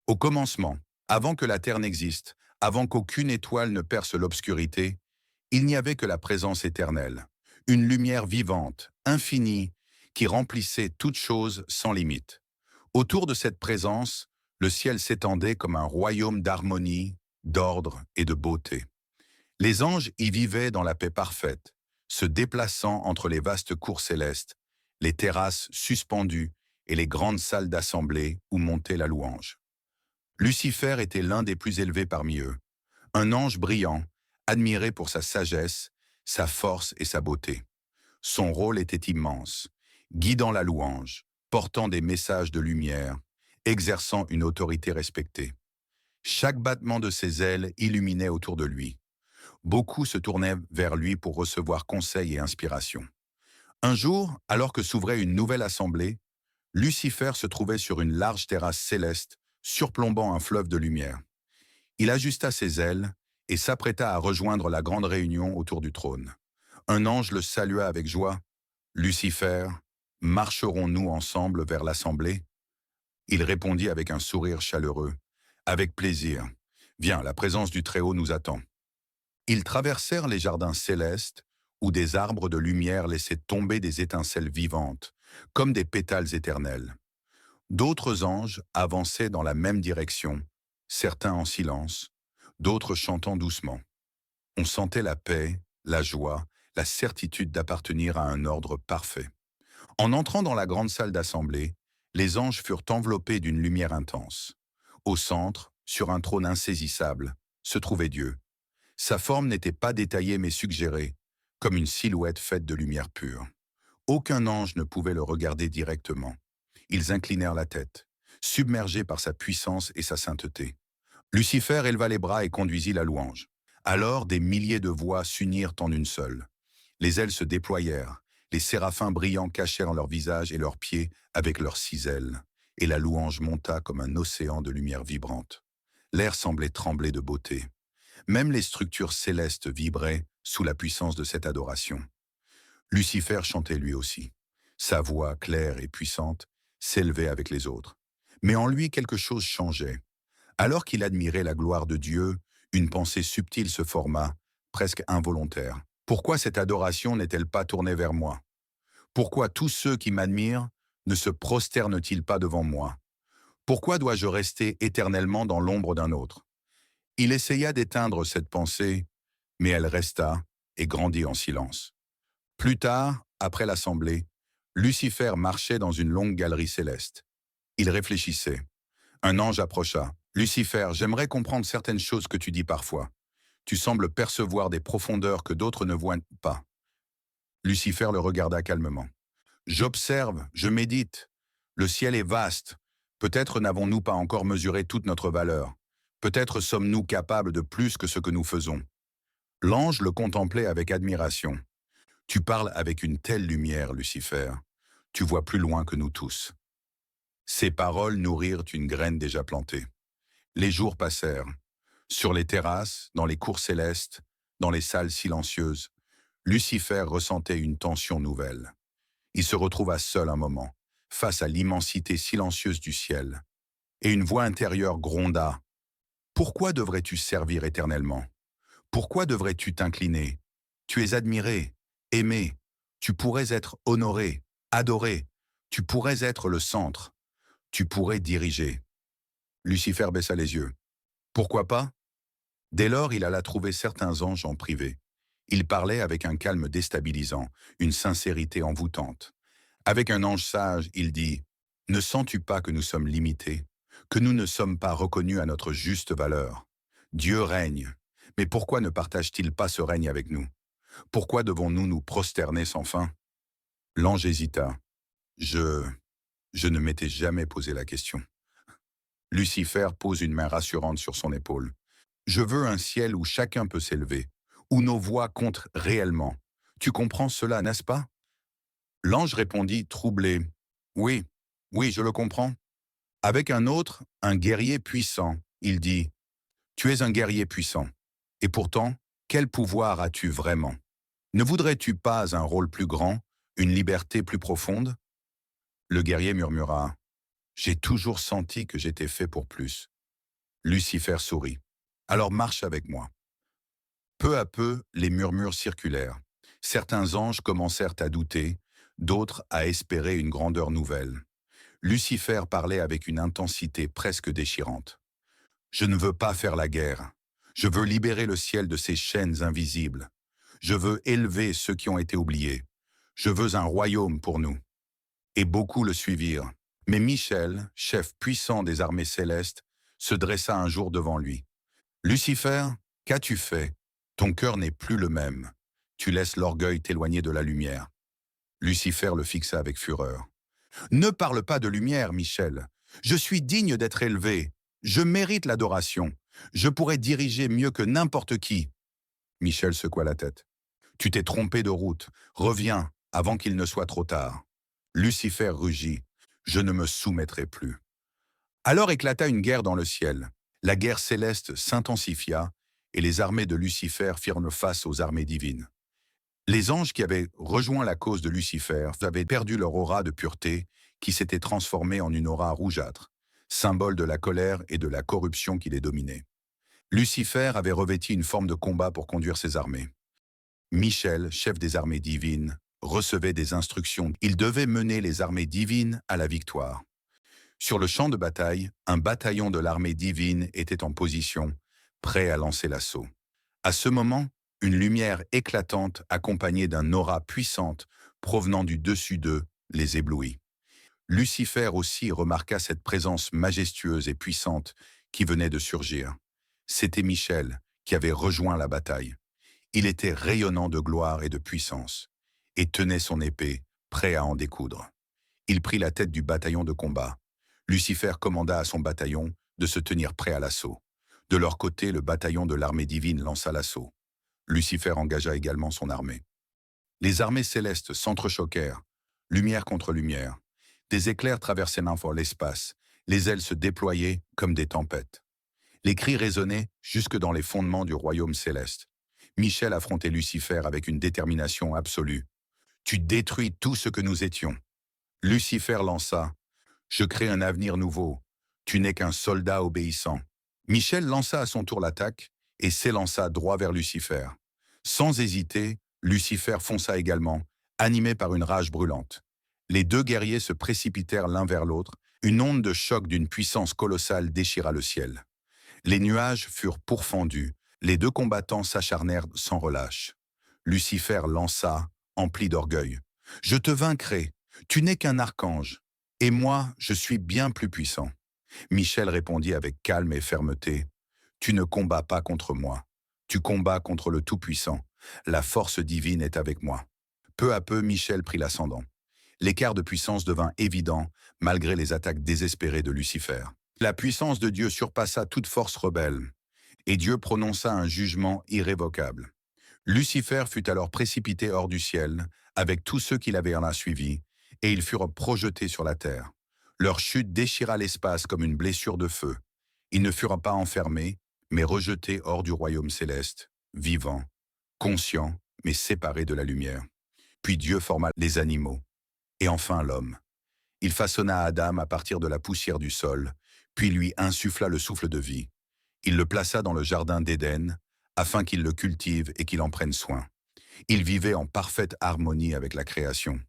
Au commencement, avant que la terre n'existe, avant qu'aucune étoile ne perce l'obscurité, il n'y avait que la présence éternelle, une lumière vivante, infinie, qui remplissait toute chose sans limite. Autour de cette présence, le ciel s'étendait comme un royaume d'harmonie, d'ordre et de beauté. Les anges y vivaient dans la paix parfaite, se déplaçant entre les vastes cours célestes, les terrasses suspendues et les grandes salles d'assemblée où montait la louange. Lucifer était l'un des plus élevés parmi eux, un ange brillant, admiré pour sa sagesse, sa force et sa beauté. Son rôle était immense, guidant la louange, portant des messages de lumière, exerçant une autorité respectée. Chaque battement de ses ailes illuminait autour de lui. Beaucoup se tournaient vers lui pour recevoir conseils et inspiration. Un jour, alors que s'ouvrait une nouvelle assemblée, Lucifer se trouvait sur une large terrasse céleste, surplombant un fleuve de lumière. Il ajusta ses ailes et s'apprêta à rejoindre la grande réunion autour du trône. Un ange le salua avec joie. « Lucifer, marcherons-nous ensemble vers l'assemblée ?» Il répondit avec un sourire chaleureux. « Avec plaisir. Viens, la présence du Très-Haut nous attend. » Ils traversèrent les jardins célestes, où des arbres de lumière laissaient tomber des étincelles vivantes, comme des pétales éternels. D'autres anges avançaient dans la même direction, certains en silence, d'autres chantant doucement. On sentait la paix, la joie, la certitude d'appartenir à un ordre parfait. En entrant dans la grande salle d'assemblée, les anges furent enveloppés d'une lumière intense. Au centre, sur un trône insaisissable, se trouvait Dieu. Sa forme n'était pas détaillée mais suggérée, comme une silhouette faite de lumière pure. Aucun ange ne pouvait le regarder directement. Ils inclinèrent la tête, submergés par sa puissance et sa sainteté. Lucifer éleva les bras et conduisit la louange. Alors des milliers de voix s'unirent en une seule. Les ailes se déployèrent, les séraphins brillants cachèrent leurs visages et leurs pieds avec leurs 6 ailes, et la louange monta comme un océan de lumière vibrante. L'air semblait trembler de beauté. Même les structures célestes vibraient sous la puissance de cette adoration. Lucifer chantait lui aussi. Sa voix, claire et puissante, s'élevait avec les autres. Mais en lui, quelque chose changeait. Alors qu'il admirait la gloire de Dieu, une pensée subtile se forma, presque involontaire. Pourquoi cette adoration n'est-elle pas tournée vers moi? Pourquoi tous ceux qui m'admirent ne se prosternent-ils pas devant moi? Pourquoi dois-je rester éternellement dans l'ombre d'un autre? Il essaya d'éteindre cette pensée, mais elle resta et grandit en silence. Plus tard, après l'assemblée, Lucifer marchait dans une longue galerie céleste. Il réfléchissait. Un ange approcha. « Lucifer, j'aimerais comprendre certaines choses que tu dis parfois. Tu sembles percevoir des profondeurs que d'autres ne voient pas. » Lucifer le regarda calmement. « J'observe, je médite. Le ciel est vaste. Peut-être n'avons-nous pas encore mesuré toute notre valeur. Peut-être sommes-nous capables de plus que ce que nous faisons. » L'ange le contemplait avec admiration. « Tu parles avec une telle lumière, Lucifer. Tu vois plus loin que nous tous. » Ces paroles nourrirent une graine déjà plantée. Les jours passèrent. Sur les terrasses, dans les cours célestes, dans les salles silencieuses, Lucifer ressentait une tension nouvelle. Il se retrouva seul un moment, face à l'immensité silencieuse du ciel. Et une voix intérieure gronda. « Pourquoi devrais-tu servir éternellement? Pourquoi devrais-tu t'incliner? Tu es admiré, aimé, tu pourrais être honoré, adoré, tu pourrais être le centre, tu pourrais diriger. » Lucifer baissa les yeux. Pourquoi pas? Dès lors, il alla trouver certains anges en privé. Il parlait avec un calme déstabilisant, une sincérité envoûtante. Avec un ange sage, il dit « Ne sens-tu pas que nous sommes limités, que nous ne sommes pas reconnus à notre juste valeur? Dieu règne, mais pourquoi ne partage-t-il pas ce règne avec nous? Pourquoi devons-nous nous prosterner sans fin ?» L'ange hésita. Je ne m'étais jamais posé la question. Lucifer pose une main rassurante sur son épaule. « Je veux un ciel où chacun peut s'élever, où nos voix comptent réellement. Tu comprends cela, n'est-ce pas? » L'ange répondit, troublé. « Oui, oui, je le comprends. » Avec un autre, un guerrier puissant, il dit, « Tu es un guerrier puissant. Et pourtant, quel pouvoir as-tu vraiment? Ne voudrais-tu pas un rôle plus grand, une liberté plus profonde? » Le guerrier murmura, « J'ai toujours senti que j'étais fait pour plus. Lucifer sourit. Alors marche avec moi. Peu à peu, les murmures circulèrent. Certains anges commencèrent à douter, d'autres à espérer une grandeur nouvelle. Lucifer parlait avec une intensité presque déchirante. Je ne veux pas faire la guerre. Je veux libérer le ciel de ces chaînes invisibles. Je veux élever ceux qui ont été oubliés. Je veux un royaume pour nous. Et beaucoup le suivirent. Mais Michel, chef puissant des armées célestes, se dressa un jour devant lui. Lucifer, qu'as-tu fait? Ton cœur n'est plus le même. Tu laisses l'orgueil t'éloigner de la lumière. Lucifer le fixa avec fureur. Ne parle pas de lumière, Michel. Je suis digne d'être élevé. Je mérite l'adoration. Je pourrais diriger mieux que n'importe qui. Michel secoua la tête. Tu t'es trompé de route. Reviens avant qu'il ne soit trop tard. Lucifer rugit. Je ne me soumettrai plus. Alors éclata une guerre dans le ciel. La guerre céleste s'intensifia et les armées de Lucifer firent face aux armées divines. Les anges qui avaient rejoint la cause de Lucifer avaient perdu leur aura de pureté qui s'était transformée en une aura rougeâtre, symbole de la colère et de la corruption qui les dominait. Lucifer avait revêti une forme de combat pour conduire ses armées. Michel, chef des armées divines, recevait des instructions. Il devait mener les armées divines à la victoire. Sur le champ de bataille, un bataillon de l'armée divine était en position, prêt à lancer l'assaut. À ce moment, une lumière éclatante accompagnée d'un aura puissante provenant du dessus d'eux les éblouit. Lucifer aussi remarqua cette présence majestueuse et puissante qui venait de surgir. C'était Michel qui avait rejoint la bataille. Il était rayonnant de gloire et de puissance, et tenait son épée, prêt à en découdre. Il prit la tête du bataillon de combat. Lucifer commanda à son bataillon de se tenir prêt à l'assaut. De leur côté, le bataillon de l'armée divine lança l'assaut. Lucifer engagea également son armée. Les armées célestes s'entrechoquèrent, lumière contre lumière. Des éclairs traversaient l'espace, les ailes se déployaient comme des tempêtes. Les cris résonnaient jusque dans les fondements du royaume céleste. Michel affrontait Lucifer avec une détermination absolue. « Tu détruis tout ce que nous étions. » Lucifer lança. « Je crée un avenir nouveau. Tu n'es qu'un soldat obéissant. » Michel lança à son tour l'attaque et s'élança droit vers Lucifer. Sans hésiter, Lucifer fonça également, animé par une rage brûlante. Les deux guerriers se précipitèrent l'un vers l'autre, une onde de choc d'une puissance colossale déchira le ciel. Les nuages furent pourfendus, les deux combattants s'acharnèrent sans relâche. Lucifer lança, empli d'orgueil. « Je te vaincrai, tu n'es qu'un archange, et moi, je suis bien plus puissant. » Michel répondit avec calme et fermeté. « Tu ne combats pas contre moi, tu combats contre le Tout-Puissant. La force divine est avec moi. » Peu à peu, Michel prit l'ascendant. L'écart de puissance devint évident, malgré les attaques désespérées de Lucifer. La puissance de Dieu surpassa toute force rebelle, et Dieu prononça un jugement irrévocable. Lucifer fut alors précipité hors du ciel, avec tous ceux qui l'avaient en a suivi, et ils furent projetés sur la terre. Leur chute déchira l'espace comme une blessure de feu. Ils ne furent pas enfermés, mais rejetés hors du royaume céleste, vivants, conscients, mais séparés de la lumière. Puis Dieu forma les animaux, et enfin l'homme. Il façonna Adam à partir de la poussière du sol, puis lui insuffla le souffle de vie. Il le plaça dans le jardin d'Éden, afin qu'il le cultive et qu'il en prenne soin. Il vivait en parfaite harmonie avec la création.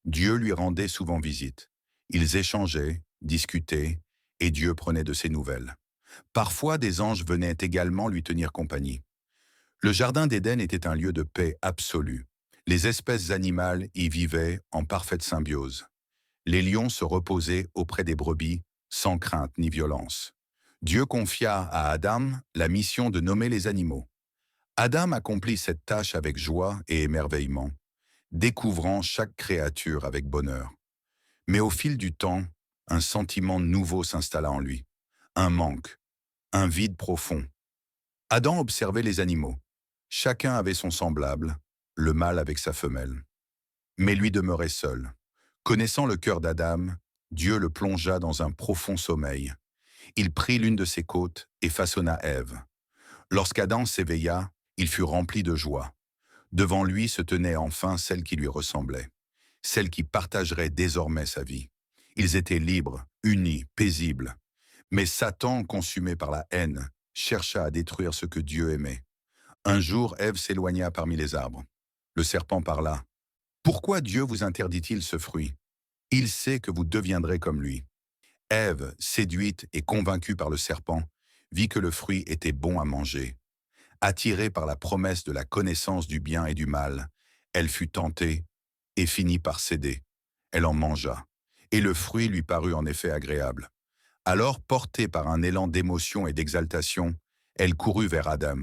Dieu lui rendait souvent visite. Ils échangeaient, discutaient, et Dieu prenait de ses nouvelles. Parfois, des anges venaient également lui tenir compagnie. Le jardin d'Éden était un lieu de paix absolue. Les espèces animales y vivaient en parfaite symbiose. Les lions se reposaient auprès des brebis, sans crainte ni violence. Dieu confia à Adam la mission de nommer les animaux. Adam accomplit cette tâche avec joie et émerveillement, découvrant chaque créature avec bonheur. Mais au fil du temps, un sentiment nouveau s'installa en lui. Un manque, un vide profond. Adam observait les animaux. Chacun avait son semblable, le mâle avec sa femelle. Mais lui demeurait seul. Connaissant le cœur d'Adam, Dieu le plongea dans un profond sommeil. Il prit l'une de ses côtes et façonna Ève. Lorsqu'Adam s'éveilla, il fut rempli de joie. Devant lui se tenait enfin celle qui lui ressemblait, celle qui partagerait désormais sa vie. Ils étaient libres, unis, paisibles. Mais Satan, consumé par la haine, chercha à détruire ce que Dieu aimait. Un jour, Ève s'éloigna parmi les arbres. Le serpent parla. Pourquoi Dieu vous interdit-il ce fruit? Il sait que vous deviendrez comme lui. Ève, séduite et convaincue par le serpent, vit que le fruit était bon à manger. Attirée par la promesse de la connaissance du bien et du mal, elle fut tentée et finit par céder. Elle en mangea, et le fruit lui parut en effet agréable. Alors, portée par un élan d'émotion et d'exaltation, elle courut vers Adam,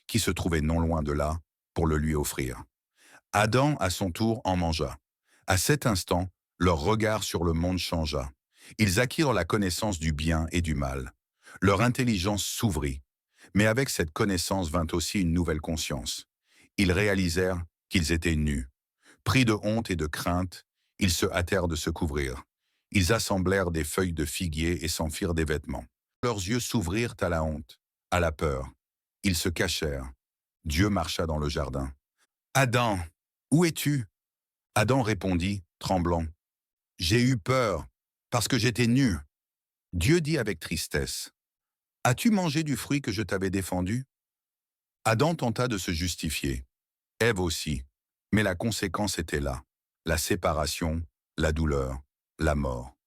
qui se trouvait non loin de là, pour le lui offrir. Adam, à son tour, en mangea. À cet instant, leur regard sur le monde changea. Ils acquirent la connaissance du bien et du mal. Leur intelligence s'ouvrit. Mais avec cette connaissance vint aussi une nouvelle conscience. Ils réalisèrent qu'ils étaient nus. Pris de honte et de crainte, ils se hâtèrent de se couvrir. Ils assemblèrent des feuilles de figuier et s'en firent des vêtements. Leurs yeux s'ouvrirent à la honte, à la peur. Ils se cachèrent. Dieu marcha dans le jardin. « Adam, où es-tu » Adam répondit, tremblant. « J'ai eu peur, parce que j'étais nu. » Dieu dit avec tristesse. « As-tu mangé du fruit que je t'avais défendu » Adam tenta de se justifier. Ève aussi. Mais la conséquence était là. La séparation, la douleur, la mort.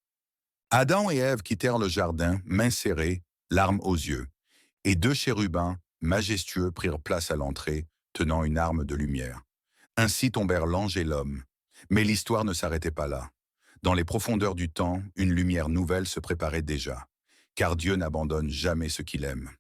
Adam et Ève quittèrent le jardin, mains serrées, larmes aux yeux, et deux chérubins, majestueux, prirent place à l'entrée, tenant une arme de lumière. Ainsi tombèrent l'ange et l'homme. Mais l'histoire ne s'arrêtait pas là. Dans les profondeurs du temps, une lumière nouvelle se préparait déjà, car Dieu n'abandonne jamais ce qu'il aime.